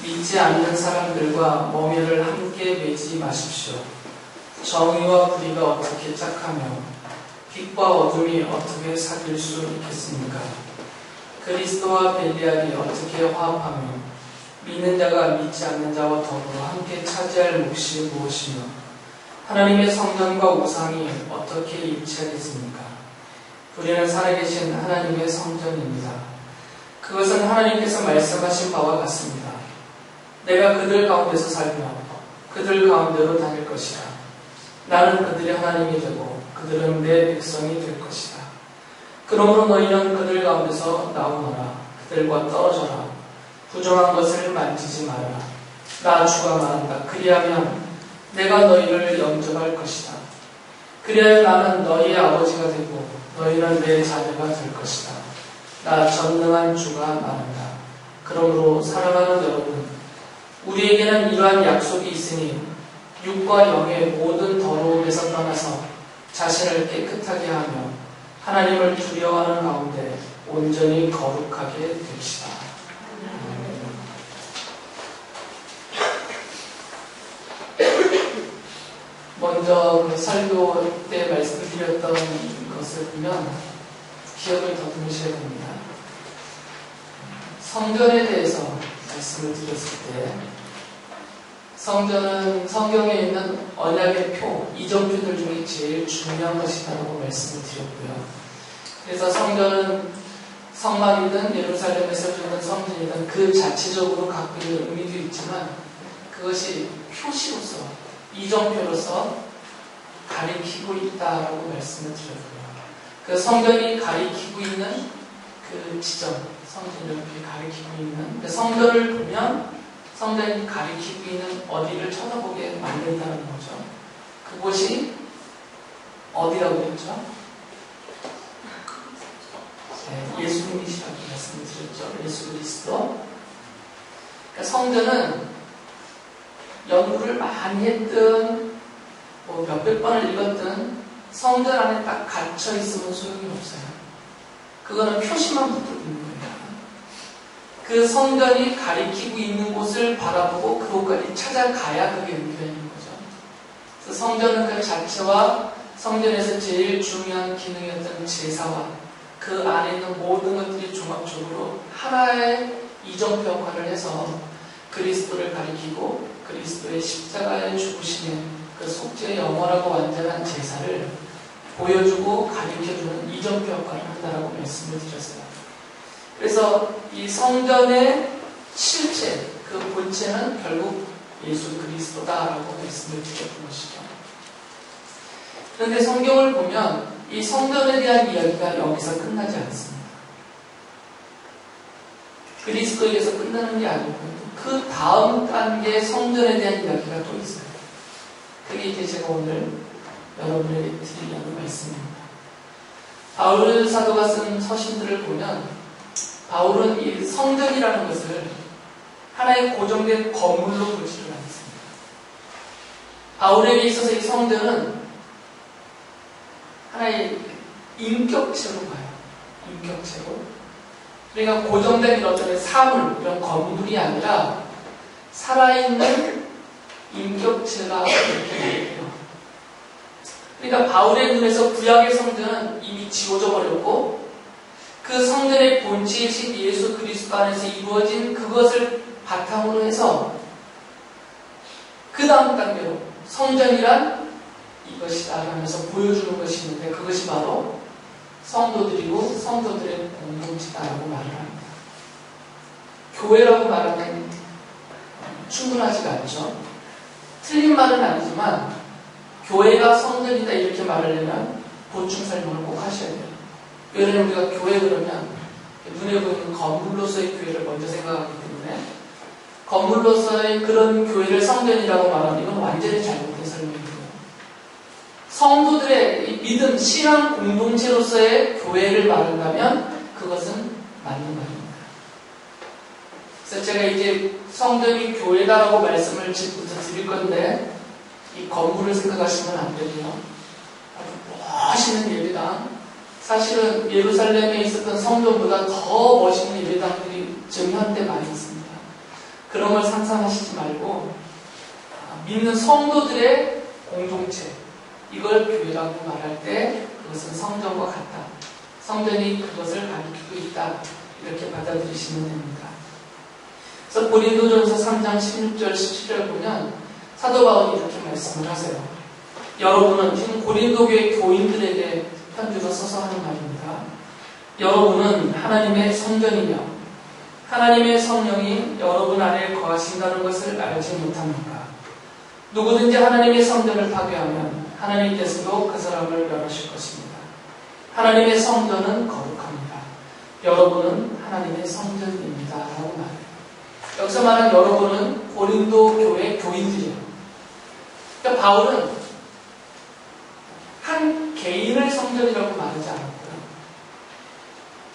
믿지 않는 사람들과盟约를 함께 맺지 마십시오. 정의와 불의가 어떻게 짝하며 빛과 어둠이 어떻게 사귈 수 있겠습니까? 그리스도와 벨리알이 어떻게 화합하며 믿는 자가 믿지 않는 자와 더불어 함께 차지할 몫이 무엇이며 하나님의 성전과 우상이 어떻게 일치하겠습니까? 우리는 살아계신 하나님의 성전입니다. 그것은 하나님께서 말씀하신 바와 같습니다. 내가 그들 가운데서 살며 그들 가운데로 다닐 것이다. 나는 그들의 하나님이 되고 그들은 내 백성이 될 것이다. 그러므로 너희는 그들 가운데서 나오너라. 그들과 떨어져라. 부정한 것을 만지지 말아라. 나 주가 말한다. 그리하면 내가 너희를 영접할 것이다. 그리하여 나는 너희의 아버지가 되고 너희는 내 자녀가 될 것이다. 나 전능한 주가 말한다. 그러므로 사랑하는 여러분, 우리에게는 이러한 약속이 있으니 육과 영의 모든 더러움에서 떠나서 자신을 깨끗하게 하며 하나님을 두려워하는 가운데 온전히 거룩하게 됩시다. 먼저 그 설교 때 말씀드렸던 것을 보면 기억을 더듬으셔야 됩니다. 성전에 대해서 말씀을 드렸을 때 성전은 성경에 있는 언약의 표, 이정표들 중에 제일 중요한 것이라고 말씀을 드렸고요. 그래서 성전은 성막이든 예루살렘에서 주는 성전이든 그 자체적으로 갖고 있는 의미도 있지만 그것이 표시로서, 이정표로서 가리키고 있다라고 말씀을 드렸고요. 그 성전이 가리키고 있는 그 지점, 성전을 이렇게 가리키고 있는 그 성전을 보면 성전이 가리키고 있는 어디를 쳐다보게 만든다는 거죠. 그곳이 어디라고 했죠? 네, 예수님이시라고 말씀을 드렸죠. 예수 그리스도. 그러니까 성전은 연구를 많이 했든 뭐 몇백 번을 읽었든 성전 안에 딱 갇혀 있으면 소용이 없어요. 그거는 표시만 붙고 있는 거예요. 그 성전이 가리키고 있는 곳을 바라보고 그곳까지 찾아가야 그게 의미가 있는 거죠. 그래서 성전은 그 자체와 성전에서 제일 중요한 기능이었던 제사와 그 안에 있는 모든 것들이 종합적으로 하나의 이정표 역할을 해서 그리스도를 가리키고 그리스도의 십자가의 죽으심의 그 속죄의 영원하고 완전한 제사를 보여주고 가리켜주는 이정표 역할을 한다라고 말씀을 드렸어요. 그래서 이 성전의 실체, 그 본체는 결국 예수 그리스도다라고 말씀을 드렸던 것이죠. 그런데 성경을 보면 이 성전에 대한 이야기가 여기서 끝나지 않습니다. 그리스도에게서 끝나는 게 아니고 그 다음 단계의 성전에 대한 이야기가 또 있어요. 그게 이제 제가 오늘 여러분에게 드리려는 말씀입니다. 바울 사도가 쓴 서신들을 보면 바울은 이 성전이라는 것을 하나의 고정된 건물로 보지를 않습니다. 바울에게 있어서 이 성전은 하나의 인격체로 봐요. 인격체로. 그러니까 고정된 어떤 사물, 이런 건물이 아니라 살아있는 인격체라 이렇게 얘기해요. 그러니까 바울의 눈에서 구약의 성전은 이미 지워져 버렸고 그 성전의 본질이신 예수 그리스도 안에서 이루어진 그것을 바탕으로 해서 그 다음 단계로 성전이란 이것이다 하면서 보여주는 것이 있는데 그것이 바로 성도들이고 성도들의 공동체다라고 말을 합니다. 교회라고 말하면 충분하지가 않죠. 틀린 말은 아니지만 교회가 성전이다 이렇게 말을 하면 보충 설명을 꼭 하셔야 돼요. 왜냐하면 우리가 교회 그러면 눈에 보이는 건물로서의 교회를 먼저 생각하기 때문에 건물로서의 그런 교회를 성전이라고 말하면 이건 완전히 잘못된 설명이고요. 성도들의 믿음, 신앙 공동체로서의 교회를 말한다면 그것은 맞는 말입니다. 그래서 제가 이제 성전이 교회다라고 말씀을 지금부터 드릴 건데 이 건물을 생각하시면 안 되고요. 멋있는 예배당, 사실은 예루살렘에 있었던 성전보다 더 멋있는 예배당들이 지금 현대 많이 있습니다. 그런 걸 상상하시지 말고 믿는 성도들의 공동체, 이걸 교회라고 말할 때 그것은 성전과 같다. 성전이 그것을 가리키고 있다. 이렇게 받아들이시면 됩니다. 그래서 고린도전서 3장 16절, 17절 보면 사도 바울이 이렇게 말씀을 하세요. 여러분은, 지금 고린도 교회 교인들에게 편지로 써서 하는 말입니다. 여러분은 하나님의 성전이며 하나님의 성령이 여러분 안에 거하신다는 것을 알지 못합니까? 누구든지 하나님의 성전을 파괴하면 하나님께서도 그 사람을 멸하실 것입니다. 하나님의 성전은 거룩합니다. 여러분은 하나님의 성전입니다. 라고 말해요. 여기서 말하는 여러분은 고린도 교회 교인들이에요. 그러니까 바울은 한 개인을 성전이라고 말하지 않았고요.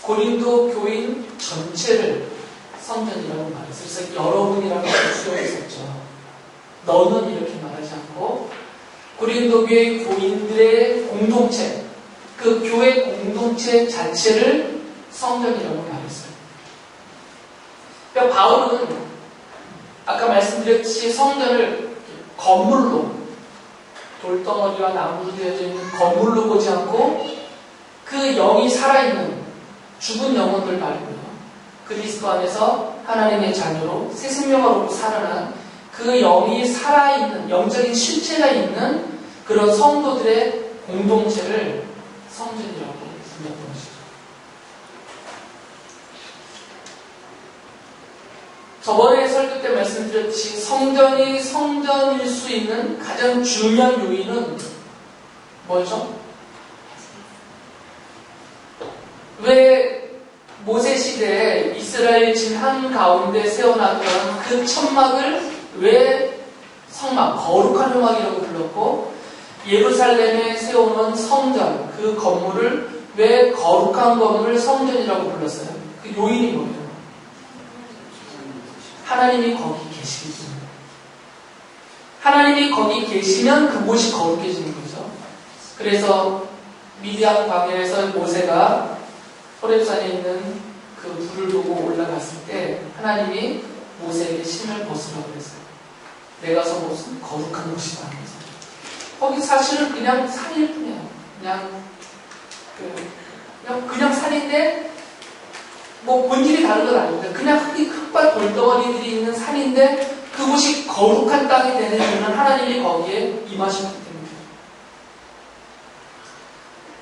고린도 교인 전체를 성전이라고 말했어요. 그래서 여러분이라고 수용했었죠. 너는 이렇게 말하지 않고 고린도 교회 교인들의 공동체, 그 교회 공동체 자체를 성전이라고 말했어요. 그러니까 바울은 아까 말씀드렸듯이 성전을 건물로, 돌덩어리와 나무로 되어져 있는 건물로 보지 않고 그 영이 살아있는 죽은 영혼들 말고요. 그리스도 안에서 하나님의 자녀로 새 생명을 얻고 살아난 그 영이 살아있는 영적인 실체가 있는 그런 성도들의 공동체를 성전이라고 부르는 것이죠. 저번에 설교 때 말씀드렸듯이 성전이 성전일 수 있는 가장 중요한 요인은 뭐죠? 왜 모세 시대에 이스라엘 진 한가운데 세워놨던 그 천막을 왜 성막, 거룩한 성막이라고 불렀고 예루살렘에 세워놓은 성전, 그 건물을 왜 거룩한 건물을 성전이라고 불렀어요? 그 요인이 뭐예요? 하나님이 거기 계시기 때문에. 하나님이 거기 계시면 그곳이 거룩해지는 거죠. 그래서 미디안 광야에서 모세가 호렙산에 있는 그 불을 보고 올라갔을 때 하나님이 모세에게 신을 벗으라고 했어요. 내가 서 무슨 거룩한 곳이다. 거기 사실은 그냥 산일 뿐이야. 그냥 산인데 뭐 본질이 다른 건 아닙니다. 그냥 흙과 돌덩어리들이 있는 산인데 그곳이 거룩한 땅이 되는 이유는 하나님이 거기에 임하셨기 때문입니다.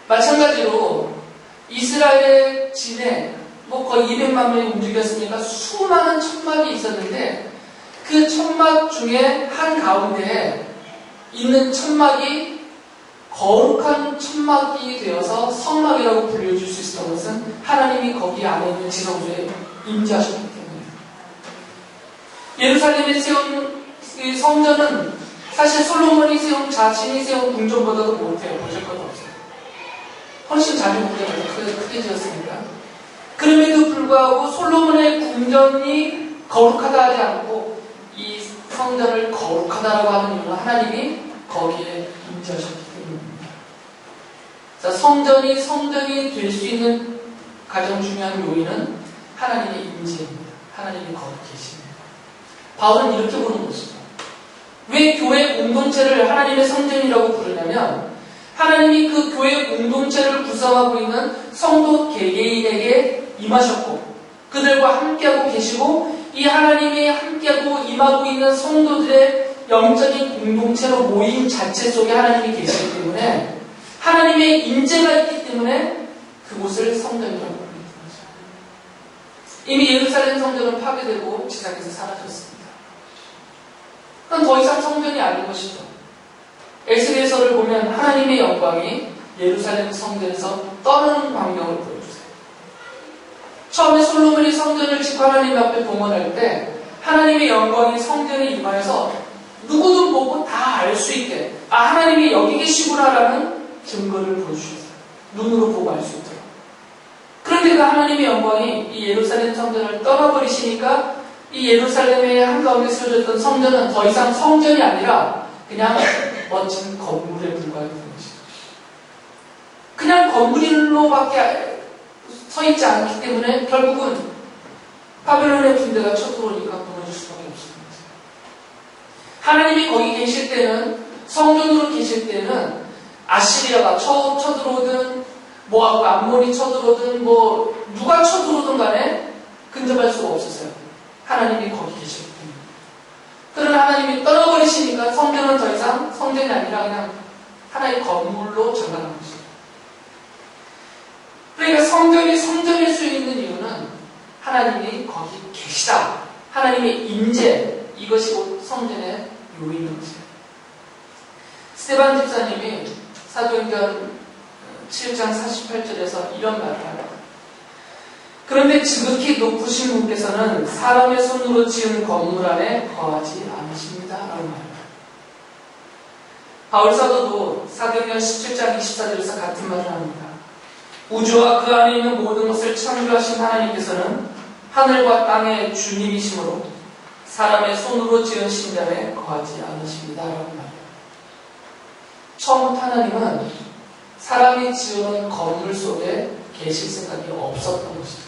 마찬가지로 이스라엘의 진에 뭐 거의 200만 명이 움직였으니까 수많은 천막이 있었는데 그 천막 중에 한 가운데에 있는 천막이 거룩한 천막이 되어서 성막이라고 불려줄 수 있었던 것은 하나님이 거기 안에 있는 지성소에 임재하셨기 때문입니다. 예루살렘에 세운 이 성전은 사실 솔로몬이 세운 자신이 세운 궁전보다도 못해요. 보실 것 없어요. 훨씬 자주보다 크게 지었으니까. 그럼에도 불구하고 솔로몬의 궁전이 거룩하다 하지 않고 이 성전을 거룩하다라고 하는 이유는 하나님이 거기에 임재하셨기 때문입니다. 자, 성전이 성전이 될 수 있는 가장 중요한 요인은 하나님의 임재입니다. 하나님이 거기 계십니다. 바울은 이렇게 보는 것이죠. 왜 교회 공동체를 하나님의 성전이라고 부르냐면 하나님이 그 교회 공동체를 구성하고 있는 성도 개개인에게 임하셨고 그들과 함께하고 계시고 이 하나님이 함께하고 임하고 있는 성도들의 영적인 공동체로 모임 자체 속에 하나님이 계시기 때문에 하나님의 임재가 있기 때문에 그곳을 성전이라고 부르는 거죠. 이미 예루살렘 성전은 파괴되고 지상에서 사라졌습니다. 그건 더 이상 성전이 아닌 것이죠. 에스겔서를 보면 하나님의 영광이 예루살렘 성전에서 떠나는 광경을 보여주세요. 처음에 솔로몬이 성전을 짓고 하나님 앞에 봉헌할 때 하나님의 영광이 성전에 임하여서 누구든 보고 다 알 수 있게 하나님이 여기 계시구나라는 증거를 보여주셨어요. 눈으로 보고 알 수 있도록. 그런데 그 하나님의 영광이 이 예루살렘 성전을 떠나버리시니까 이 예루살렘의 한가운데 세워졌던 성전은 더 이상 성전이 아니라 그냥 멋진 건물에 불과하게 된 것이죠. 그냥 건물로밖에 서 있지 않기 때문에 결국은 바벨론의 군대가 쳐들어오니까 무너질 수밖에 없습니다. 하나님이 거기 계실 때는, 성전으로 계실 때는 아시리아가 쳐들어오든 모압, 암몬이 쳐들어오든 누가 쳐들어오든 간에 근접할 수가 없었어요. 하나님이 거기 계셨기 때문에. 그러나 하나님이 떠나버리시니까 성전은 더 이상 성전이 아니라 그냥 하나의 건물로 장가간 것이죠. 그러니까 성전이 성전일 수 있는 이유는 하나님이 거기 계시다. 하나님의 임재, 이것이 곧 성전의 요인인 것이에요. 스테반 집사님이 사도행전 7장 48절에서 이런 말을 합니다. 그런데 지극히 높으신 분께서는 사람의 손으로 지은 건물 안에 거하지 않으십니다. 라고 말합니다. 바울 사도도 사도행전 17장 24절에서 같은 말을 합니다. 우주와 그 안에 있는 모든 것을 창조하신 하나님께서는 하늘과 땅의 주님이시므로 사람의 손으로 지은 신전에 거하지 않으십니다. 라고 말합니다. 처음부터 하나님은 사람이 지어놓은 건물 속에 계실 생각이 없었던 것이죠.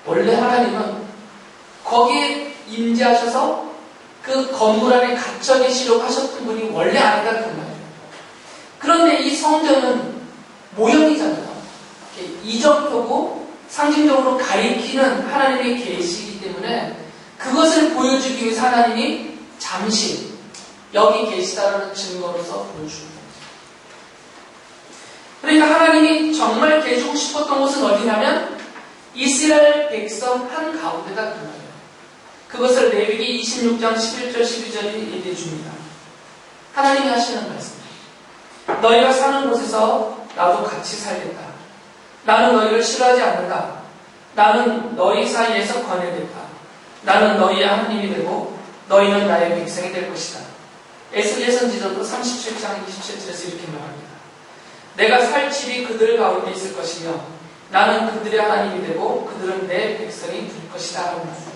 원래 하나님은 거기에 임재하셔서 그 건물 안에 갇혀 계시려고 하셨던 분이 원래 아니다 그 말이에요. 그런데 이 성전은 모형이잖아요. 이정표고 상징적으로 가리키는 하나님의 계시이기 때문에 그것을 보여주기 위해서 하나님이 잠시 여기 계시다라는 증거로서 보여주는 거예요. 그러니까 하나님이 정말 계시고 싶었던 곳은 어디냐면 이스라엘 백성 한가운데다 그 말이에요. 그것을 레위기 26장 11절 12절이 얘기해 줍니다. 하나님이 하시는 말씀. 너희가 사는 곳에서 나도 같이 살겠다. 나는 너희를 싫어하지 않는다. 나는 너희 사이에서 권해겠다. 나는 너희의 하나님이 되고 너희는 나의 백성이 될 것이다. 에스겔 선지자도 37장 27절에서 이렇게 말합니다. 내가 살 집이 그들 가운데 있을 것이며 나는 그들의 하나님이 되고 그들은 내 백성이 될 것이다. 라고 말합니다.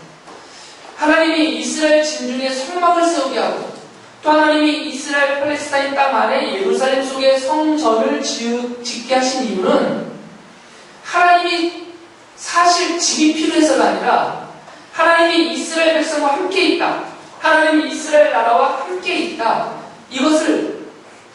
하나님이 이스라엘 진중에 성막을 세우게 하고 또 하나님이 이스라엘 팔레스타인 땅 안에 예루살렘 속에 성전을 짓게 하신 이유는 하나님이 사실 집이 필요해서가 아니라 하나님이 이스라엘 백성과 함께 있다. 하나님이 이스라엘 나라와 함께 있다. 이것을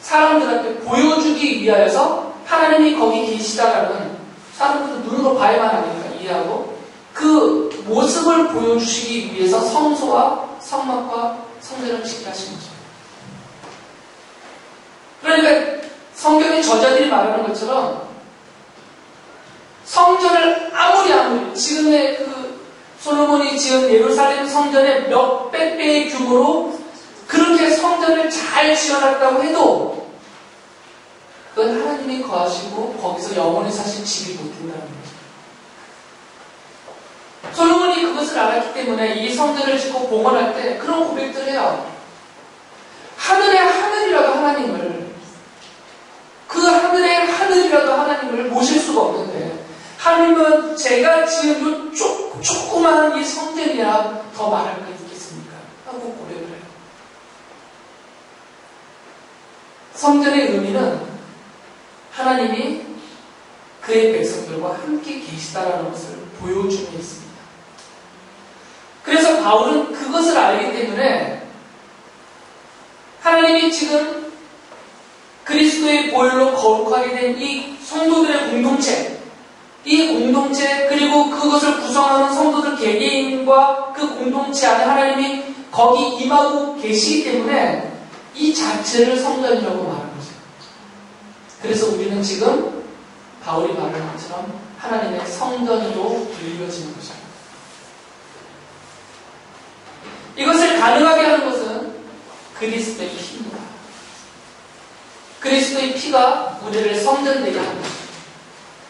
사람들한테 보여주기 위하여서 하나님이 거기 계시다라는 사람들은 눈으로 봐야만 하니까 이해하고 그 모습을 보여주시기 위해서 성소와 성막과 성전을 짓게 하신 거죠. 그러니까 성경의 저자들이 말하는 것처럼 성전을 아무리 지금의 그 솔로몬이 지은 예루살렘 성전의 몇백 배의 규모로 그렇게 성전을 잘 지어놨다고 해도 그건 하나님이 거하시고 거기서 영원히 사실 집이 못 된다는 거죠. 솔로몬이 그것을 알았기 때문에 이 성전을 짓고 봉헌할 때 그런 고백들을 해요. 하늘의 하늘이라도 하나님을, 그 하늘의 하늘이라도 하나님을 모실 수가 없는데 하나님은 제가 지은 이 조그마한 이 성전이야 더 말할 거 있겠습니까? 하고 고백을 해요. 성전의 의미는 하나님이 그의 백성들과 함께 계시다라는 것을 보여줌에 있습니다. 그래서 바울은 그것을 알기 때문에 하나님이 지금 그리스도의 보혈로 거룩하게 된 이 성도들의 공동체, 이 공동체 그리고 그것을 구성하는 성도들 개개인과 그 공동체 안에 하나님이 거기 임하고 계시기 때문에 이 자체를 성전이라고 말하는 거죠. 그래서 우리는 지금 바울이 말하는 것처럼 하나님의 성전으로 불려지는 거죠. 이것을 가능하게 하는 것은 그리스도의 피입니다. 그리스도의 피가 우리를 성전되게 하는 거죠.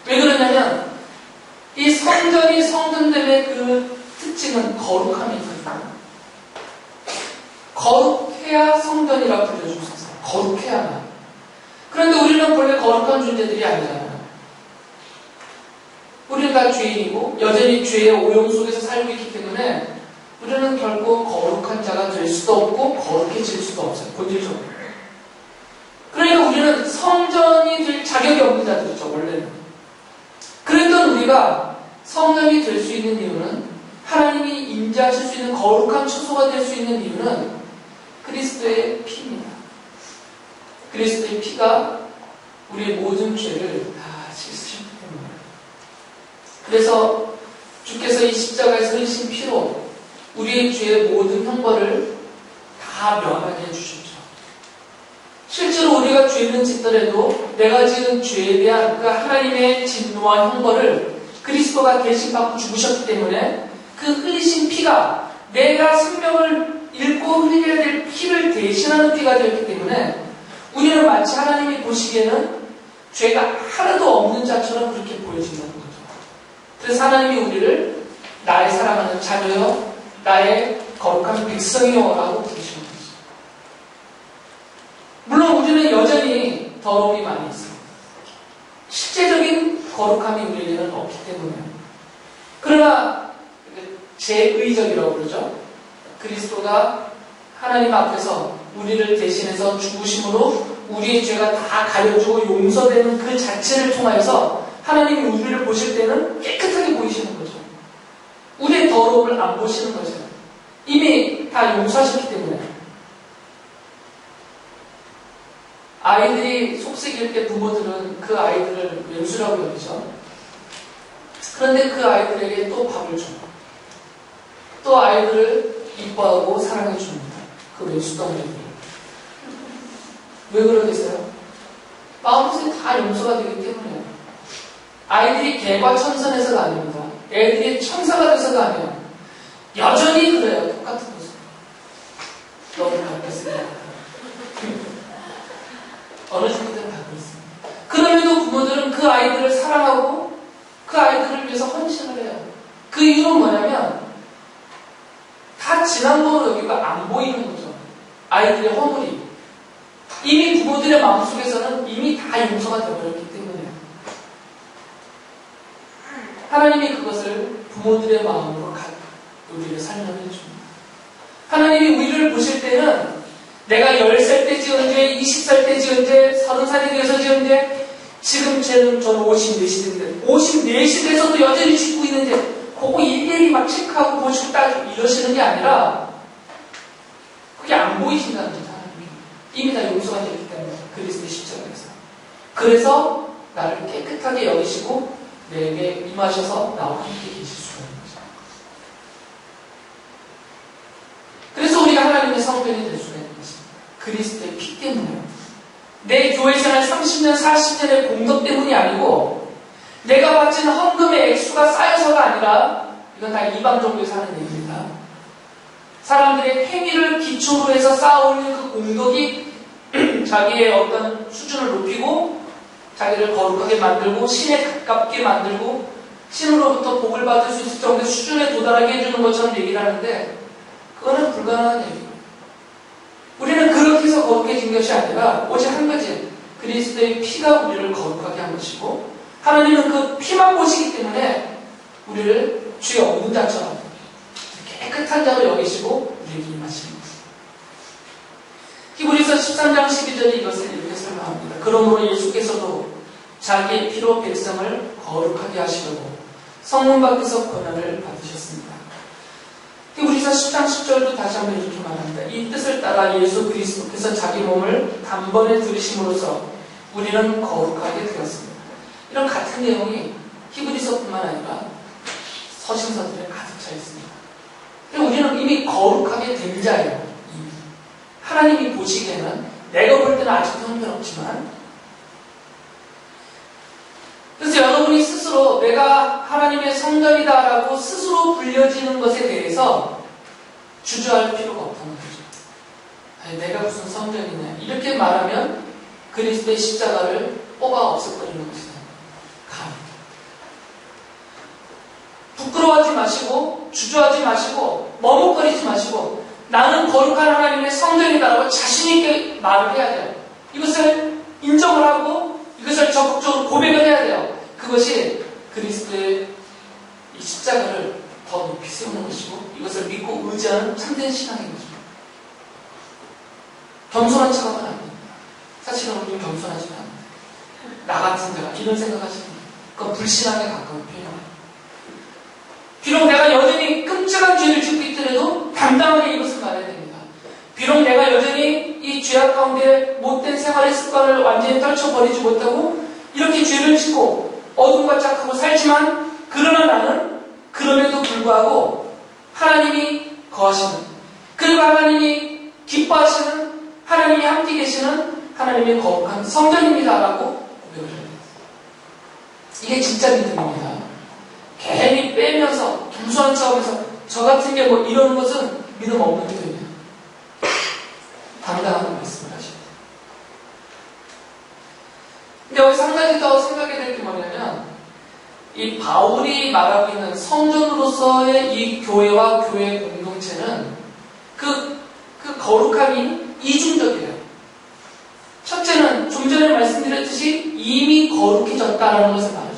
왜 그러냐면 이 성전이 성전됨의 그 특징은 거룩함이 있거든요. 거룩해야 성전이라고 불려주셨어요. 거룩해야만. 그런데 우리는 본래 거룩한 존재들이 아니잖아요. 우리는 다 죄인이고 여전히 죄의 오염 속에서 살고 있기 때문에 우리는 결코 거룩한 자가 될 수도 없고 거룩해질 수도 없어요. 본질적으로. 그러니까 우리는 성전이 될 자격이 없는 자들이죠. 원래는. 그랬던 우리가 성전이 될 수 있는 이유는 하나님이 임재하실 수 있는 거룩한 처소가 될 수 있는 이유는 그리스도의 피입니다. 그리스도의 피가 우리의 모든 죄를 다 씻으셨기 때문에. 그래서 주께서 이 십자가에서 흘리신 피로 우리의 죄의 모든 형벌을 다 면하게 해주셨죠. 실제로 우리가 죄는 짓더라도 내가 지은 죄에 대한 그 하나님의 진노와 형벌을 그리스도가 대신 받고 죽으셨기 때문에 그 흘리신 피가 내가 생명을 잃고 흘려야 될 피를 대신하는 피가 되었기 때문에 우리는 마치 하나님이 보시기에는 죄가 하나도 없는 자처럼 그렇게 보여진다는 거죠. 그래서 하나님이 우리를 나의 사랑하는 자녀여, 나의 거룩한 백성이여라고 부르시는 거죠. 물론 우리는 여전히 더러움이 많이 있습니다. 실제적인 거룩함이 우리에게는 없기 때문에. 그러나 제의적이라고 그러죠. 그리스도가 하나님 앞에서 우리를 대신해서 죽으심으로 우리의 죄가 다 가려지고 용서되는 그 자체를 통하여서 하나님이 우리를 보실 때는 깨끗하게 보이시는 거죠. 우리의 더러움을 안 보시는 거죠. 이미 다 용서하셨기 때문에. 아이들이 속색일 때 부모들은 그 아이들을 왼수라고 여기죠. 그런데 그 아이들에게 또 밥을 줍니다. 또 아이들을 이뻐하고 사랑해 줍니다. 그 왼수덩이들을. 왜 그러겠어요? 마음속에 다 용서가 되기 때문에. 아이들이 개과 천선해서가 아닙니다. 애들이 천사가 돼서가 아니에요. 여전히 그래요. 똑같은 모습. 너무 바뀌었습니다. 어느 친구들은 다 그렇습니다. 그럼에도 부모들은 그 아이들을 사랑하고 그 아이들을 위해서 헌신을 해요. 그 이유는 뭐냐면 다 지난 거로 여기가 안 보이는 거죠. 아이들의 허물이. 이미 부모들의 마음속에서는 이미 다 용서가 되어버렸기 때문에 하나님이 그것을 부모들의 마음으로 우리를 설명해 줍니다. 하나님이 우리를 보실 때는 내가 10살 때 지은 죄, 20살 때 지은 죄, 30살이 되어서 지은 죄, 지금 저는 54시 됐는데 54시 돼서도 여전히 짓고 있는 죄, 그거 일일이 막 체크하고 보시고 따지고 이러시는 게 아니라 그게 안 보이신다는 거죠. 하나님이. 이미 다 용서가 되기 때문에 그리스도의 십자가에서. 그래서 나를 깨끗하게 여기시고 내게 임하셔서 나와 함께 계실 수가 있는 거죠. 그래서 우리가 하나님의 성전이 될 수가 있는 것입니다. 그리스도의 피 때문에요. 내 교회 생활 30년, 40년의 공덕 때문이 아니고 내가 바친 헌금의 액수가 쌓여서가 아니라 이건 다 이방종교에서 하는 얘기입니다. 사람들의 행위를 기초로 해서 쌓아올린 그 공덕이 자기의 어떤 수준을 높이고 자기를 거룩하게 만들고 신에 가깝게 만들고 신으로부터 복을 받을 수 있을 정도의 수준에 도달하게 해주는 것처럼 얘기를 하는데 그거는 불가능한 얘기예요. 우리는 그렇게 해서 거룩해진 것이 아니라 오직 한 가지 그리스도의 피가 우리를 거룩하게 한 것이고 하나님은 그 피만 보시기 때문에 우리를 죄 없는 자처럼 깨끗한 자로 여기시고 우리에게 임하시는 것입니다. 히브리서 13장 12절에 이것을 이렇게 설명합니다. 그러므로 예수께서도 자기의 피로 백성을 거룩하게 하시려고 성문 밖에서 권한을 받으셨습니다. 히브리서 10장 10절도 다시 한번 이렇게 말합니다. 이 뜻을 따라 예수 그리스도께서 자기 몸을 단번에 들이심으로써 우리는 거룩하게 되었습니다. 이런 같은 내용이 히브리서뿐만 아니라 서신서들에 가득 차 있습니다. 우리는 이미 거룩하게 된 자예요. 하나님이 보시기에는 내가 볼 때는 아직도 형편없지만 그래서 여러분이 스스로 내가 하나님의 성전이다라고 스스로 불려지는 것에 대해서 주저할 필요가 없다는 거죠. 아니, 내가 무슨 성전이냐 이렇게 말하면 그리스도의 십자가를 뽑아 없애버리는 것이다. 부끄러워하지 마시고 주저하지 마시고 머뭇거리지 마시고 나는 거룩한 하나님의 성전이다라고 자신있게 말을 해야 돼요. 이것을 인정을 하고 이것을 적극적으로 고백을 해야 돼요. 그것이 그리스도의 이 십자가를 더 높이 세우는 것이고 이것을 믿고 의지하는 참된 신앙인 것입니다. 겸손한 척하면 안 됩니다. 사실은 우리는 겸손하지 않습니다. 나 같은 자가 이런 생각하시는 거예요. 그건 불신앙에 가까운 표현이에요. 비록 내가 여전히 끔찍 당당하게 이것을 말해야 됩니다. 비록 내가 여전히 이 죄악 가운데 못된 생활의 습관을 완전히 떨쳐버리지 못하고 이렇게 죄를 짓고 어둠과 짝하고 살지만 그러나 나는 그럼에도 불구하고 하나님이 거하시는, 그리고 하나님이 기뻐하시는, 하나님이 함께 계시는 하나님의 거룩한 성전입니다라고 고백을 해요. 이게 진짜 믿음입니다. 괜히 빼면서 겸손한 척하면서 저 같은 게 뭐 이러는 것은 믿음 없는 믿음입니다. 당당한 말씀을 하십니다. 근데 여기서 한 가지 더 생각해야 될 게 뭐냐면 이 바울이 말하고 있는 성전으로서의 이 교회와 교회 공동체는 그 거룩함이 이중적이에요. 첫째는 좀 전에 말씀드렸듯이 이미 거룩해졌다라는 것을 말하죠.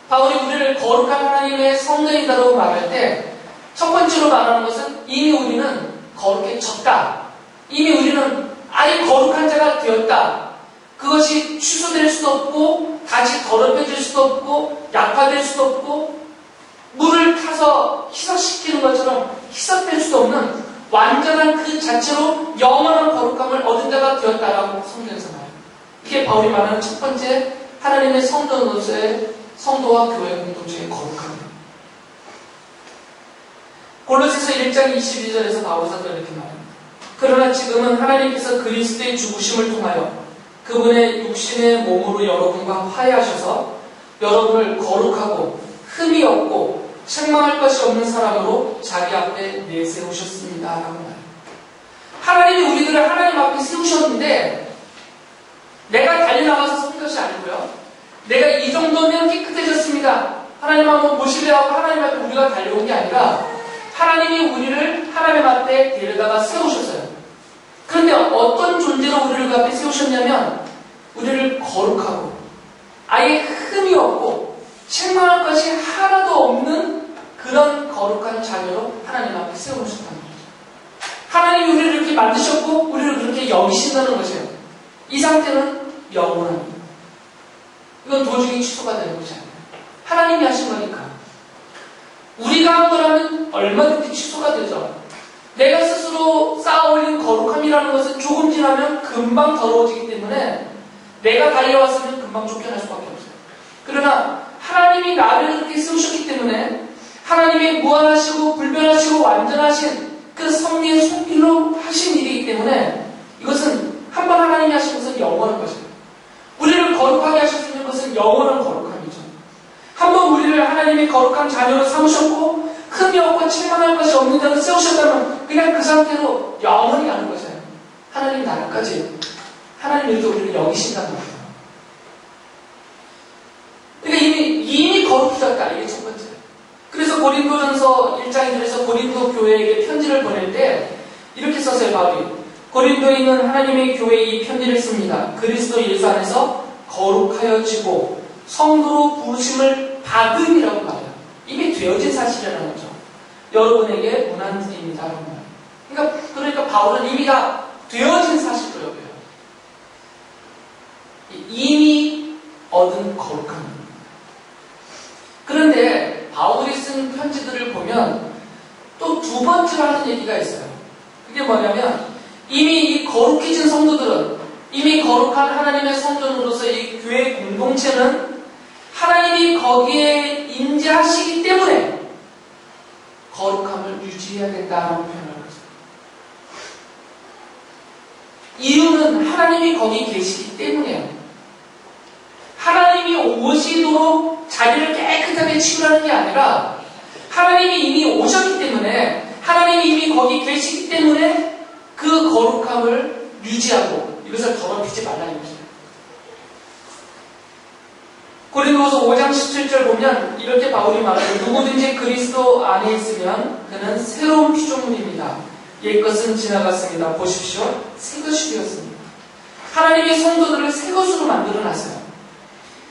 바울이 우리를 거룩한 하나님의 성전이다라고 말할 때 첫 번째로 말하는 것은 이미 우리는 거룩해졌다. 이미 우리는 아예 거룩한 자가 되었다. 그것이 취소될 수도 없고 다시 더럽혀질 수도 없고 약화될 수도 없고 물을 타서 희석시키는 것처럼 희석될 수도 없는 완전한 그 자체로 영원한 거룩함을 얻은 자가 되었다라고 성경에서 말해요. 이게 바울이 말하는 첫 번째 하나님의 성전으로서의 성도와 교회 공동체의 거룩함입니다. 골로새서 1장 22절에서 바울 사도가 이렇게 말합니다. 그러나 지금은 하나님께서 그리스도의 죽으심을 통하여 그분의 육신의 몸으로 여러분과 화해하셔서 여러분을 거룩하고 흠이 없고 책망할 것이 없는 사람으로 자기 앞에 내세우셨습니다. 라고 말해요. 하나님이 우리들을 하나님 앞에 세우셨는데 내가 달려나가서 선 것이 아니고요. 내가 이 정도면 깨끗해졌습니다. 하나님 한번 보시려 하고 하나님 앞에 우리가 달려온 게 아니라 하나님이 우리를 하나님 앞에 데려다가 세우셨어요. 그런데 어떤 존재로 우리를 그 앞에 세우셨냐면 우리를 거룩하고 아예 흠이 없고 책망할 것이 하나도 없는 그런 거룩한 자녀로 하나님 앞에 세우셨다는 거죠. 하나님이 우리를 이렇게 만드셨고 우리를 그렇게 여기신다는 것이에요. 이 상태는 영원합니다. 이건 도저히 취소가 되는 것이 아니에요. 하나님이 하신 거니까. 우리가 한 거라면 얼마든지 취소가 되죠. 내가 스스로 쌓아올린 거룩함이라는 것은 조금 지나면 금방 더러워지기 때문에 내가 달려왔으면 금방 쫓겨날 수밖에 없어요. 그러나 하나님이 나를 그렇게 세우셨기 때문에 하나님이 무한하시고 불변하시고 완전하신 그 섭리의 손길로 하신 일이기 때문에 이것은 한번 하나님이 하신 것은 영원한 것이에요. 우리를 거룩하게 하셨으면 그것은 영원한 거룩함이죠. 한번 우리를 하나님의 거룩한 자녀로 삼으셨고 흠이 없고 책망할 것이 없는 자로 세우셨다면 그냥 그 상태로 영원히 가는 것이에요. 하나님 나라까지 하나님이 이렇게 우리를 여기신다는 거예요. 그러니까 이미 거룩해졌다. 이게 첫 번째. 그래서 고린도전서 1장에서 고린도 교회에게 편지를 보낼 때 이렇게 썼어요. 바울이 고린도에 있는 하나님의 교회에 이 편지를 씁니다. 그리스도 예수 안에서 거룩하여지고 성도로 부르심을 받음이라고 말해요. 이미 되어진 사실이라는 거죠. 여러분에게 문안드립니다. 그러니까 바울은 이미 다 되어진 사실로 여겨요. 이미 얻은 거룩함입니다. 그런데 바울이 쓴 편지들을 보면 또 두 번째로 하는 얘기가 있어요. 그게 뭐냐면 이미 이 거룩해진 성도들은 이미 거룩한 하나님의 성전으로서 이 교회 공동체는 하나님이 거기에 임재하시기 때문에 거룩함을 유지해야 된다라고 표현을 하죠. 이유는 하나님이 거기 계시기 때문이에요. 하나님이 오시도록 자리를 깨끗하게 치우라는 게 아니라 하나님이 이미 오셨기 때문에 하나님이 이미 거기 계시기 때문에 그 거룩함을 유지하고 이것을 더럽히지 말라는 거죠. 고린도서 5장 17절 보면 이렇게 바울이 말해요. 누구든지 그리스도 안에 있으면 그는 새로운 피조물입니다. 옛것은 지나갔습니다. 보십시오. 새것이 되었습니다. 하나님의 성도들을 새것으로 만들어놨어요.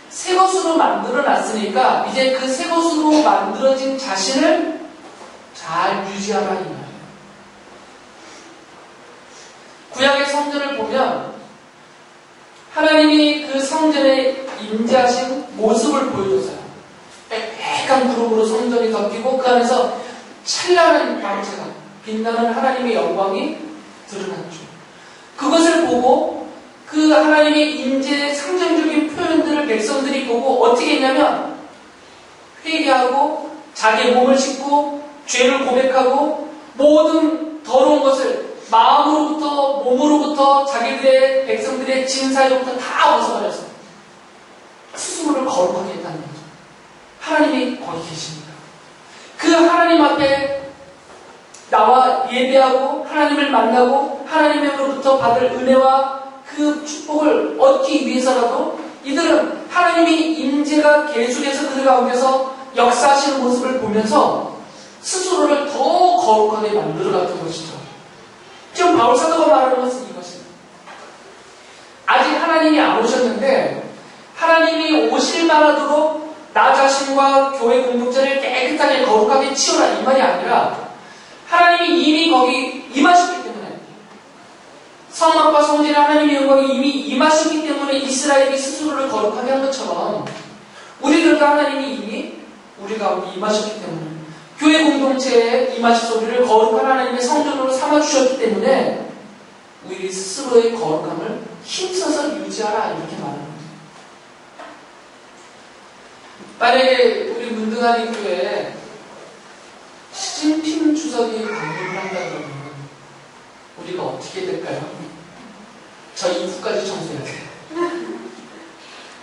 새것으로 만들어놨으니까 이제 그 새것으로 만들어진 자신을 잘 유지하라 이 말이에요. 구약의 성전을 보면 하나님이 그 성전에 임재하신 모습을 보여줬어요. 빽빽한 구름으로 성전이 덮이고 그 안에서 찬란한 광채가 빛나는 하나님의 영광이 드러났죠. 그것을 보고 그 하나님의 임재의 상징적인 표현들을 백성들이 보고 어떻게 했냐면 회개하고 자기의 몸을 씻고 죄를 고백하고 모든 더러운 것을 마음으로부터 몸으로부터 자기들의 백성들의 진사로부터 다 벗어버렸어요. 스스로를 거룩하게 했다는 거죠. 하나님이 거기 계십니다. 그 하나님 앞에 나와 예배하고 하나님을 만나고 하나님으로부터 받을 은혜와 그 축복을 얻기 위해서라도 이들은 하나님의 임재가 계속해서 그들 가운데서 역사하시는 모습을 보면서 스스로를 더 거룩하게 만들어갔던 것이죠. 지금 바울 사도가 말하는 것은 이것입니다. 아직 하나님이 안 오셨는데 하나님이 오실만 하도록 나 자신과 교회 공동체를 깨끗하게 거룩하게 치워라 이 말이 아니라 하나님이 이미 거기 임하셨기 때문에 성막과 성전의 하나님의 영광이 이미 임하셨기 때문에 이스라엘이 스스로를 거룩하게 한 것처럼 우리들도 하나님이 이미 우리 가운데 임하셨기 때문에 교회 공동체에 임하셔서 우리를 거룩한 하나님의 성전으로 삼아주셨기 때문에 우리 스스로의 거룩함을 힘써서 유지하라 이렇게 말하는 거예요. 만약에 우리 문등하리 교회에 시진핑 주석이 방문을 한다 그러면 우리가 어떻게 될까요? 저 입구까지 청소해야 돼요.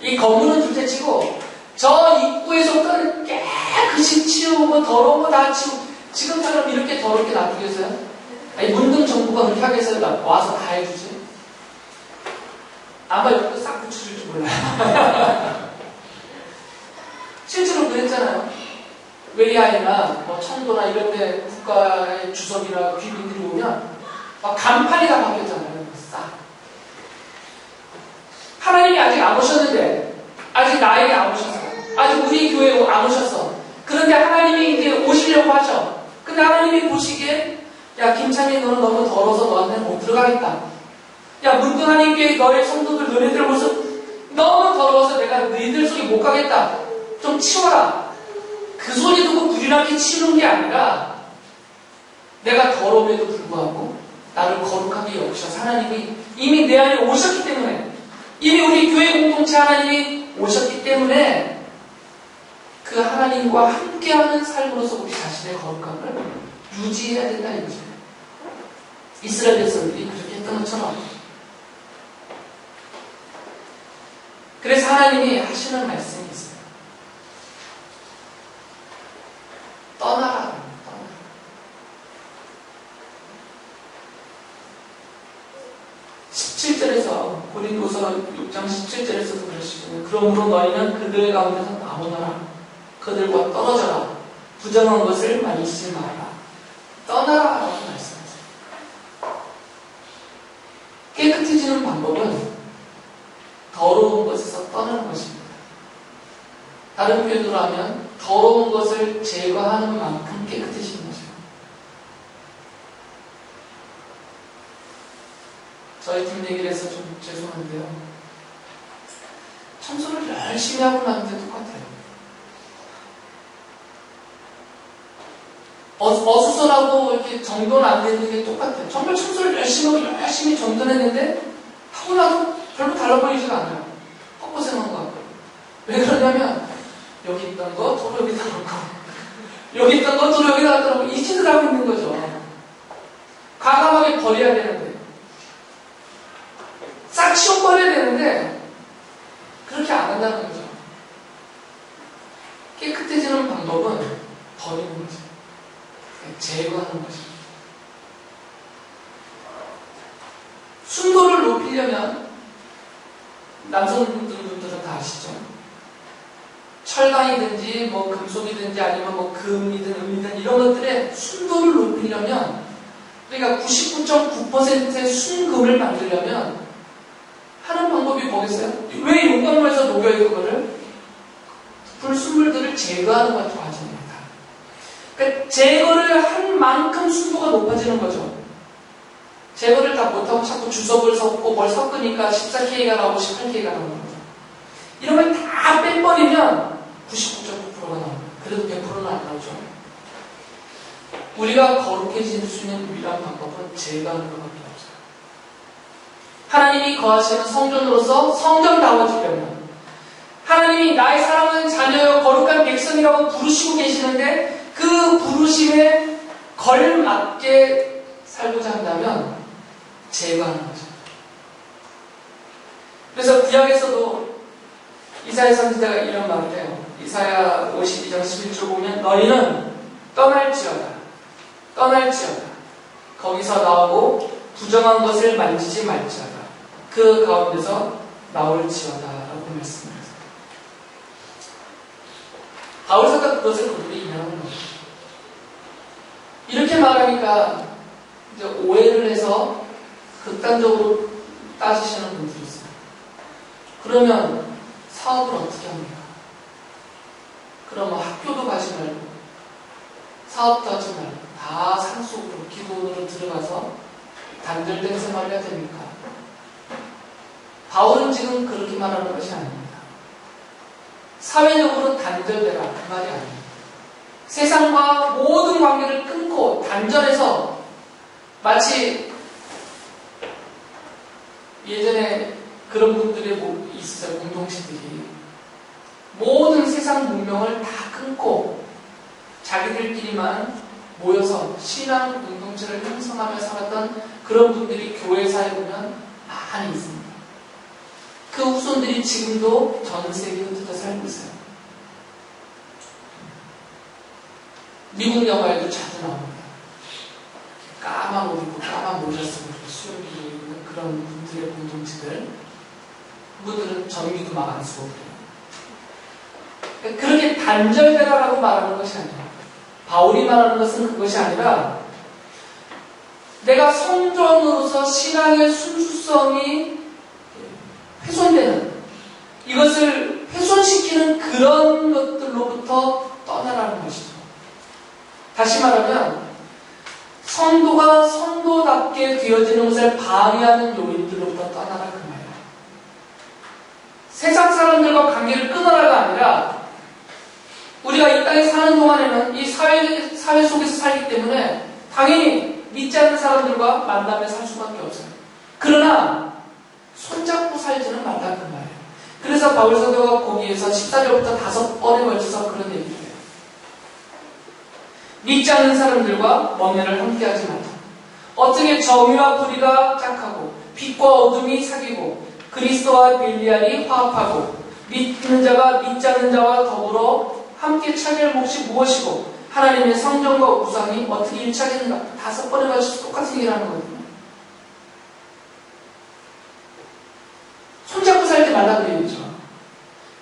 이 건물은 둘째치고 저 입구에서 깨끗이 치우고 더러운 거 다 치우고 지금처럼 이렇게 더럽게 놔두겠어요? 아니 문등 정부가 그렇게 하겠어요? 와서 다 해주지? 아마 여기도 싹 붙여줄 줄 몰라요. 실제로 그랬잖아요. 웨이하이나 뭐 청도나 이런 데 국가의 주석이나 귀빈들이 오면 막 간판이 다 바뀌었잖아요. 싹. 하나님이 아직 안 오셨는데 아직 나에게 안 오셨어요. 아직 우리 교회에 안 오셨어. 그런데 하나님이 이제 오시려고 하죠. 근데 하나님이 보시기에 야 김창희 너는 너무 더러워서 너한테는 못 들어가겠다. 야 문등하니 교회 너의 성도들 너네들 모습 너무 더러워서 내가 너희들 속에 못 가겠다. 좀 치워라. 그 소리 듣고 불이나게 치우는 게 아니라 내가 더러움에도 불구하고 나를 거룩하게 여기셔서 하나님이 이미 내 안에 오셨기 때문에 이미 우리 교회 공동체 하나님이 오셨기 때문에 그 하나님과 함께하는 삶으로서 우리 자신의 거룩함을 유지해야 된다 이거죠. 이스라엘 백성들이 그렇게 했던 것처럼 그래서 하나님이 하시는 말씀이 있어요. 떠나라. 17절에서 고린도서 6장 17절에서도 그러시거든요. 그러므로 너희는 그들 가운데서 나오너라. 그들과 떨어져라. 부정한 것을 만지지 마라. 떠나라 라고 말씀하세요. 깨끗해지는 방법은 더러운 것에서 떠나는 것입니다. 다른 표현으로 하면 더러운 것을 제거하는 만큼 깨끗해지는 거죠. 저희 팀 얘기를 해서 좀 죄송한데요. 청소를 열심히 하고 나는데 똑같아요. 어수선하고 이렇게 정돈 안 되는 게 똑같아요. 정말 청소를 열심히 하고 열심히 정돈했는데 하고 나도 별로 달라보이지가 않아요. 헛고생한 것 같고. 왜 그러냐면 여기 있던 거 도로 여기다 놓고 여기 있던 거 도로 여기다 놓고 이 짓을 하고 있는 거죠. 과감하게 버려야 되는데 싹 치워버려야 되는데 그렇게 안 한다는 거죠. 깨끗해지는 방법은 버리는 거죠. 제거하는 거죠. 순도를 높이려면 남성분들은 다 아시죠? 철강이든지 뭐 금속이든지 아니면 뭐 금이든 은이든 이런 것들의 순도를 높이려면 그러니까 99.9%의 순금을 만들려면 하는 방법이 뭐겠어요? 왜 용광로에서 녹여요 그거를? 불순물들을 제거하는 것도 과정입니다. 그러니까 제거를 한 만큼 순도가 높아지는 거죠. 제거를 다 못하고 자꾸 주석을 섞고 뭘 섞으니까 14K가 나오고 18K가 나오는 거죠. 이런 걸 다 빼버리면 99.9%가 나옵니다. 그래도 100%는 안 나오죠. 우리가 거룩해질 수 있는 유일한 방법은 제거하는 것밖에 없어요. 하나님이 거하시는 성전으로서 성전다워지려면, 하나님이 나의 사랑하는 자녀여 거룩한 백성이라고 부르시고 계시는데 그 부르심에 걸맞게 살고자 한다면 제거하는 거죠. 그래서 구약에서도 이사야 선지자가 이런 말을 해요. 이사야 52장 11절 보면 너희는 떠날지어다. 거기서 나오고 부정한 것을 만지지 말지어다. 그 가운데서 나올지어다 라고 말씀합니다. 바울 사도가 그것을 그들이 인하는 거죠. 이렇게 말하니까 이제 오해를 해서 극단적으로 따지시는 분들이 있어요. 그러면 사업을 어떻게 합니까? 그러면 학교도 가지 말고 사업도 하지 말고 다 산속으로 기도원으로 들어가서 단절된 생활을 해야 됩니까? 바울은 지금 그렇게 말하는 것이 아닙니다. 사회적으로 단절되라 그 말이 아닙니다. 세상과 모든 관계를 끊고 단절해서 마치 예전에 그런 분들이 있어요. 공동체들이 모든 세상 문명을 다 끊고 자기들끼리만 모여서 신앙 공동체를 형성하며 살았던 그런 분들이 교회사에 보면 많이 있습니다. 그 후손들이 지금도 전 세계에 흩어져 살고 있어요. 미국 영화에도 자주 나옵니다. 까만 옷 입고 까만 모자 쓰고 수염기도 있는 그런 분들의 공동체들. 그분들은 전기도 막 안 쓰고 그래요. 그렇게 단절되라라고 말하는 것이 아니라 바울이 말하는 것은 그것이 아니라 내가 성전으로서 신앙의 순수성이 훼손되는 이것을 훼손시키는 그런 것들로부터 떠나라는 것이죠. 다시 말하면 성도가 성도답게 되어지는 것을 방해하는 요인들로부터 떠나라 그 말이에요. 세상 사람들과 관계를 끊어라가 아니라 우리가 이 땅에 사는 동안에는 이 사회 속에서 살기 때문에 당연히 믿지 않는 사람들과 만나며 살 수밖에 없어요. 그러나 손잡고 살지는 말라 그 말이에요. 그래서 바울 사도가 거기에서 14절부터 5번에 걸쳐서 그런 얘기를 해요. 믿지 않는 사람들과盟約을 함께하지 말라. 어떻게 정의와 불의가 짝하고 빛과 어둠이 사귀고 그리스도와 벨리알이 화합하고 믿는 자가 믿지 않는 자와 더불어 함께 차별 몫이 무엇이고 하나님의 성전과 우상이 어떻게 일치하겠는가 5번에 걸쳐서 똑같은 얘기를 하는 거거든요. 손잡고 살지 말라 그래야죠.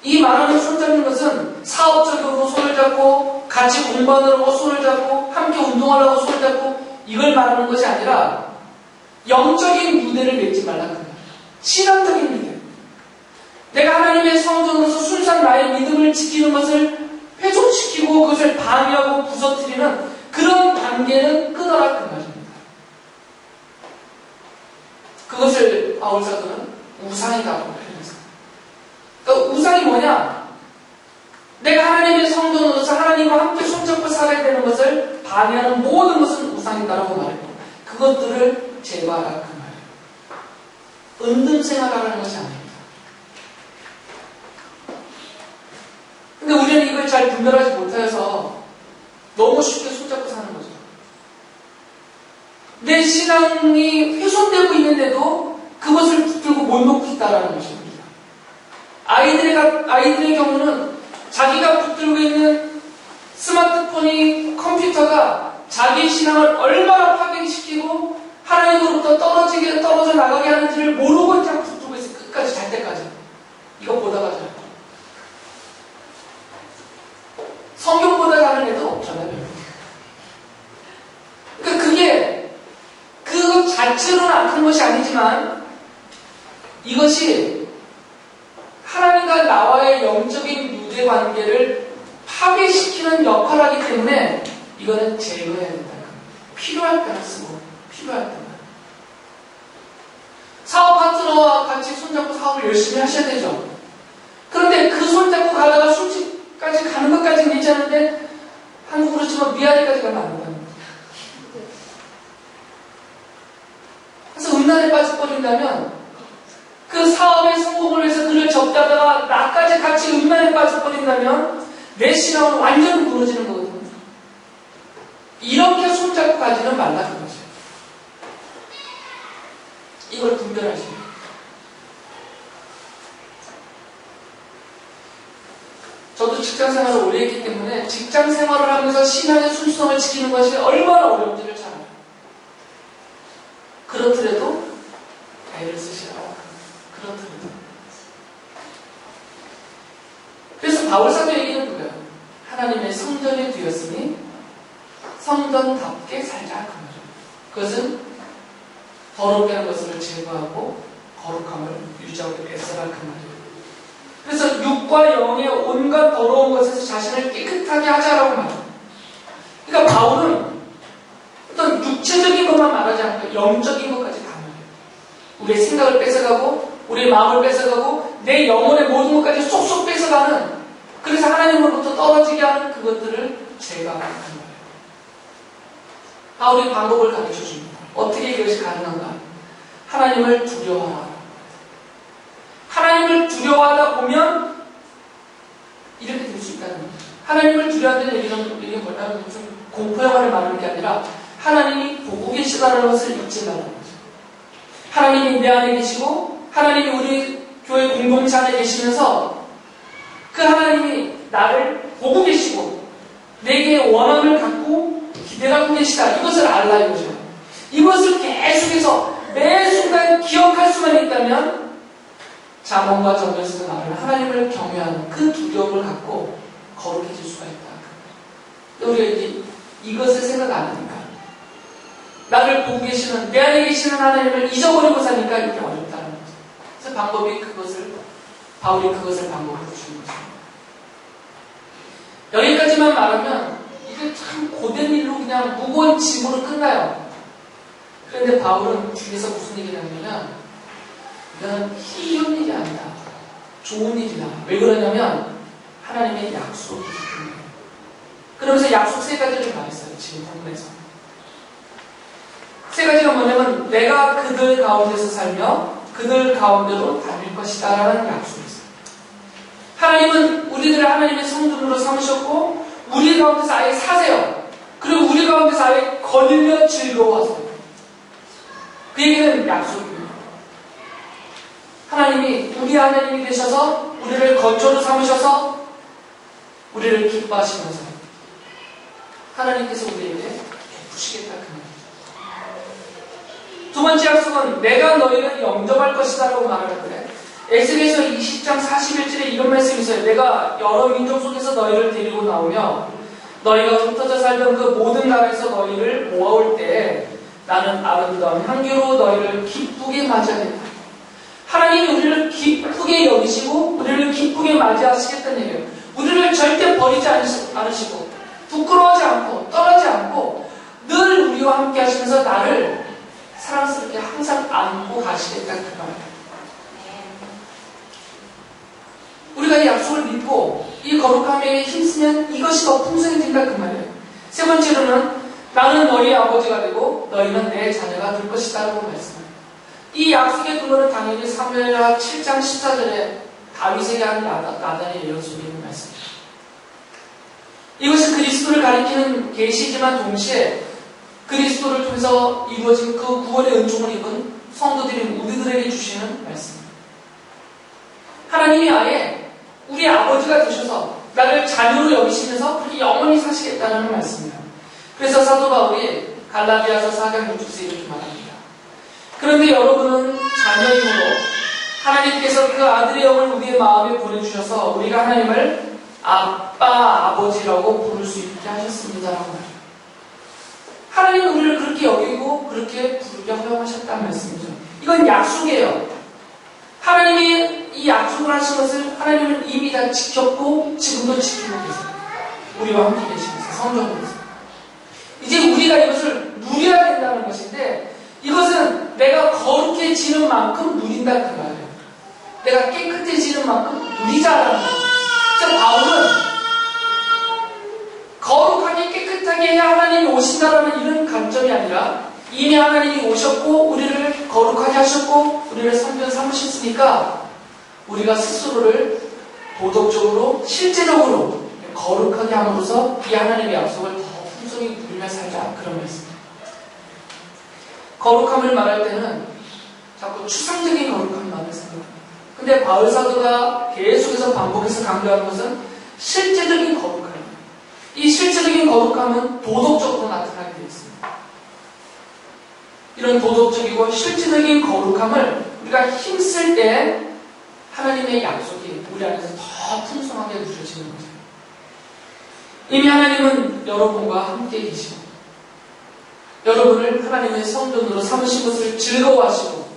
이 말하는 손잡는 것은 사업적으로 손을 잡고 같이 공부하느라고 손을 잡고 함께 운동하려고 손을 잡고 이걸 말하는 것이 아니라 영적인 유대를 맺지 말라 그 말이에요. 신앙적인 유대. 내가 하나님의 성전으로서 순수한 나의 믿음을 지키는 것을 훼손시키고 그것을 방해하고 부서뜨리는 그런 관계는 끊어라 그 말입니다. 그것을 바울 사도는 우상이라고 표현했어요. 그러니까 우상이 뭐냐? 내가 하나님의 성전으로서 하나님과 함께 손잡고 살아야 되는 것을 방해하는 모든 것은 우상이다라고 말했고 그것들을 제거하라 그 말이에요. 은둔생활하라는 것이 아닙니다. 근데 우리는 이걸 잘 분별하지 못해서 너무 쉽게 손잡고 사는 거죠. 내 신앙이 훼손되고 있는데도 그것을 붙들고 못 놓고 있다라는 것입니다. 아이들의 경우는 자기가 붙들고 있는 스마트폰이 컴퓨터가 자기 신앙을 얼마나 파괴시키고 하나님으로부터 떨어져 나가게 하는지를 모르고 그냥 붙들고 있어요. 끝까지 잘 때까지. 이거 보다가 자요. 성경보다 다른 애도 없잖아요. 그러니까 그것 자체로는 안 큰 것이 아니지만 이것이 하나님과 나와의 영적인 유대 관계를 파괴시키는 역할을 하기 때문에 이거는 제거해야 된다. 필요할 때만 쓰고 필요할 때만. 사업 파트너와 같이 손잡고 사업을 열심히 하셔야 되죠. 그런데 그 손잡고 가다가 술집까지 가는 것까지는 괜찮은데 한국으로 치면 미아리까지 가면 안 된다는 거예요. 음란에 빠져버린다면 그 사업의 성공을 위해서 그를 접대하다가 나까지 같이 음란에 빠져버린다면 내 신앙은 완전히 무너지는 거거든요. 이렇게 손잡고 가지는 말라 그 거죠. 이걸 분별하시면. 저도 직장 생활을 오래 했기 때문에 직장 생활을 하면서 신앙의 순수성을 지키는 것이 얼마나 어려운지를 잘 알아요. 그렇더라도 애를 쓰시라고. 그렇더라도. 그래서 바울 사도 얘기는 그거예요. 하나님의 성전이 되었으니 성전답게 살자 그 말이에요. 그것은 더럽게 하는 것을 제거하고 거룩함을 유지하고 애써라 그 말이에요. 그래서 육과 영의 온갖 더러운 것에서 자신을 깨끗하게 하자라고 말해요. 그러니까 바울은 어떤 육체적인 것만 말하지 않고 영적인 것까지 다 말해요. 우리의 생각을 뺏어가고 우리의 마음을 뺏어가고 내 영혼의 모든 것까지 쏙쏙 뺏어가는, 그래서 하나님으로부터 떨어지게 하는 그것들을 제거하는 거예요. 바울이 방법을 가르쳐 줍니다. 어떻게 이것이 가능한가? 하나님을 두려워하라. 하나님을 두려워하다 보면 이렇게 될 수 있다는 거예요. 하나님을 두려워하는 얘기는 이게 뭐냐면 좀 공포영화를 말하는 게 아니라 하나님이 보고 계시다는 것을 잊지 말라는 거죠. 하나님이 내 안에 계시고 하나님이 우리 교회 공동체 안에 계시면서 그 하나님이 나를 보고 계시고 내게 원함을 갖고 기대하고 계시다. 이것을 알라 이거죠. 이것을 계속해서 매 순간 기억할 수만 있다면 잠언과 전도에서 나를 하나님을 경외하는 그 두려움을 갖고 거룩해질 수가 있다. 우리가 이제 이것을 생각 안 하니까 나를 보고 계시는 내 안에 계시는 하나님을 잊어버리고 사니까 이게 어렵다는 거죠. 그래서 방법이 바울이 그것을 방법으로 주는 거죠. 여기까지만 말하면 이게 참 고된 일로 그냥 무거운 짐으로 끝나요. 그런데 바울은 뒤에서 무슨 얘기를 하냐면 이건 쉬운 일이 아니다. 좋은 일이다. 왜 그러냐면 하나님의 약속이기 때문에. 그러면서 약속 3가지를 말했어요. 지금 본문에서. 3가지가 뭐냐면 내가 그들 가운데서 살며 그들 가운데로 다닐 것이다 라는 약속이 있어요. 하나님은 우리들을 하나님의 성전으로 삼으셨고 우리 가운데서 아예 사세요. 그리고 우리 가운데서 아예 거닐며 즐거워하세요. 그 얘기는 약속입니다. 하나님이 우리 하나님이 되셔서 우리를 거처로 삼으셔서 우리를 기뻐하시면서 하나님께서 우리에게 베푸시겠다 그 말이죠. 두 번째 약속은 내가 너희를 영접할 것이다 라고 말하는 거예요. 에스겔서 20장 41절에 이런 말씀이 있어요. 내가 여러 민족 속에서 너희를 데리고 나오며 너희가 흩어져 살던 그 모든 나라에서 너희를 모아올 때 나는 아름다운 향기로 너희를 기쁘게 맞이하겠다. 하나님이 우리를 기쁘게 여기시고 우리를 기쁘게 맞이하시겠다는 얘기예요. 우리를 절대 버리지 않으시고 부끄러워하지 않고 떠나지 않고 늘 우리와 함께 하시면서 나를 사랑스럽게 항상 안고 가시겠다 그 말이에요. 우리가 이 약속을 믿고 이 거룩함에 힘쓰면 이것이 더 풍성해진다 그 말이에요. 세 번째로는 나는 너희의 아버지가 되고 너희는 내 자녀가 될 것이다 라고 말씀합니다. 이 약속의 근거는 당연히 사무엘하 7장 14절에 다윗에게 한 나단의 예언 속에 있는 말씀입니다. 이것이 그리스도를 가리키는 계시지만 동시에 그리스도를 통해서 이루어진 그 구원의 은총을 입은 성도들인 우리들에게 주시는 말씀입니다. 하나님이 아예 우리 아버지가 되셔서 나를 자녀로 여기시면서 그렇게 영원히 사시겠다는 말씀입니다. 그래서 사도 바울이 갈라디아서 4장 6절에 이렇게 말합니다. 그런데 여러분은 자녀이므로 하나님께서 그 아들의 영을 우리의 마음에 보내주셔서 우리가 하나님을 아빠, 아버지라고 부를 수 있게 하셨습니다라고 말해요. 하나님이 우리를 그렇게 여기고 그렇게 부르게 허용하셨다는 말씀이죠. 이건 약속이에요. 하나님이 이 약속을 하신 것을 하나님은 이미 다 지켰고 지금도 지키고 계세요. 우리와 함께 계시면서 성전으로서. 이제 우리가 이것을 누려야 된다는 것인데 이것은 내가 거룩해지는 만큼 누린다 그 말이에요. 내가 깨끗해지는 만큼 누리자라는 거예요. 그래서 바울은 거룩하게 깨끗하게 해야 하나님이 오신다라는 이런 관점이 아니라 이미 하나님이 오셨고 우리를 거룩하게 하셨고 우리를 선변 삼으셨으니까 우리가 스스로를 도덕적으로 실제적으로 거룩하게 함으로써 이 하나님의 약속을 더 풍성히 누리며 살자 그런 말씀입니다. 거룩함을 말할 때는 자꾸 추상적인 거룩함만을 생각합니다. 근데 바울 사도가 계속해서 반복해서 강조하는 것은 실제적인 거룩함입니다. 이 실제적인 거룩함은 도덕적으로 나타나게 되어 있습니다. 이런 도덕적이고 실제적인 거룩함을 우리가 힘쓸 때 하나님의 약속이 우리 안에서 더 풍성하게 누려지는 거죠. 이미 하나님은 여러분과 함께 계시고 여러분을 하나님의 성전으로 삼으신 것을 즐거워하시고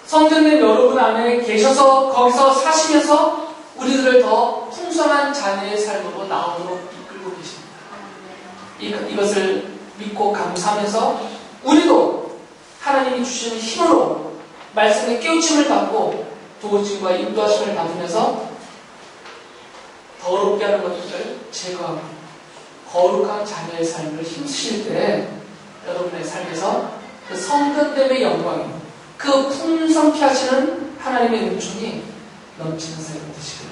성전된 여러분 안에 계셔서 거기서 사시면서 우리들을 더 풍성한 자녀의 삶으로 나오도록 이끌고 계십니다. 이것을 믿고 감사하면서 우리도 하나님이 주시는 힘으로 말씀의 깨우침을 받고 도우침과 인도하심을 받으면서 더럽게 하는 것들을 제거하고 거룩한 자녀의 삶을 힘쓰실 때 여러분의 삶에서 그 성전됨의 영광이 그 풍성케 하시는 하나님의 은총이 넘치는 삶이 되시길